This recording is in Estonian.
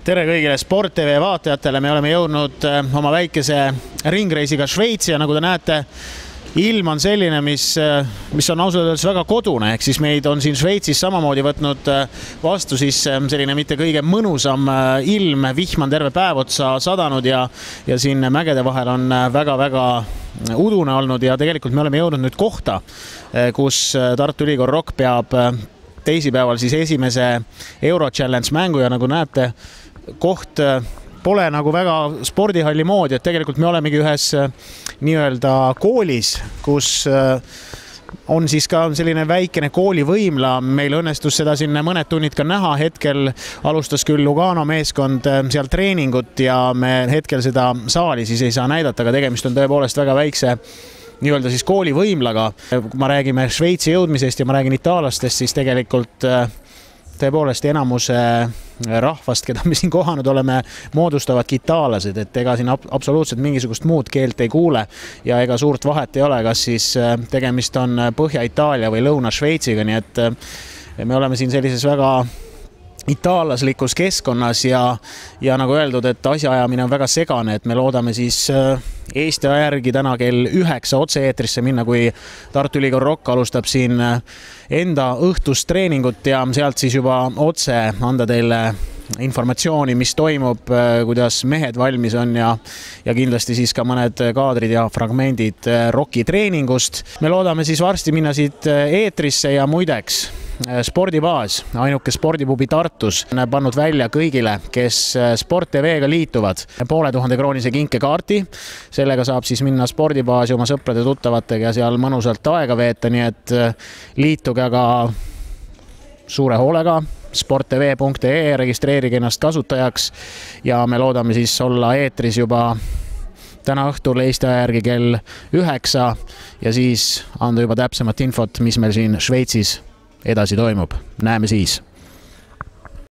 Tere kõigile Sport TV vaatajatele, me oleme jõudnud oma väikese ringreisiga Šveitsi ja nagu te näete, ilm on selline, mis on ausalt öeldes väga kodune, ehk siis meid on siin Šveitsis samamoodi võtnud vastu siis selline mitte kõige mõnusam ilm, vihm on terve päev otsa sadanud ja siin mägede vahel on väga-väga udune olnud ja tegelikult me oleme jõudnud nüüd kohta, kus Tartu Ülikool Rock peab teisipäeval siis esimese Euro Challenge mängu ja nagu näete, koht pole nagu väga spordihalli moodi, et tegelikult me olemegi ühes nii-öelda koolis, kus on siis ka selline väikene koolivõimla. Meil õnnestus seda siin mõned tunnid ka näha. Hetkel alustas küll Lugano meeskond seal treeningut ja me hetkel seda saali siis ei saa näidata, aga tegemist on tõepoolest väga väikse nii-öelda siis koolivõimlaga. Kui ma räägime Šveitsi jõudmisest ja ma räägin itaallastest, siis tegelikult tõepoolest enamuse rahvast, keda me siin kohanud oleme, moodustavadki itaallased, et ega siin absoluutselt mingisugust muud keelt ei kuule ja ega suurt vahet ei ole, kas siis tegemist on Põhja-Itaalia või Lõuna-Šveitsiga, nii et me oleme siin sellises väga itaallaslikus keskkonnas ja nagu öeldud, et asjaajamine on väga segane, et me loodame siis Eesti aja järgi täna kell 9 otse-eetrisse minna, kui Tartu Ülikool Rock alustab siin enda õhtust treeningut ja sealt siis juba otse anda teile informatsiooni, mis toimub, kuidas mehed valmis on ja kindlasti siis ka mõned kaadrid ja fragmendid Rocki treeningust. Me loodame siis varsti minna siit eetrisse ja muideks Spordibaas, ainuke spordipubi Tartus, on pannud välja kõigile, kes Sport TV-ga liituvad 500 kroonise kinkekaarti. Sellega saab siis minna Spordibaasi oma sõprade-tuttavatega ja seal mõnusalt aega veeta, nii et liituge aga suure hoolega sporttv.ee, registreerige ennast kasutajaks ja me loodame siis olla eetris juba täna õhtul Eesti aja järgi kell 9 ja siis anda juba täpsemat infot, mis meil siin Šveitsis edasi toimub. Näeme siis!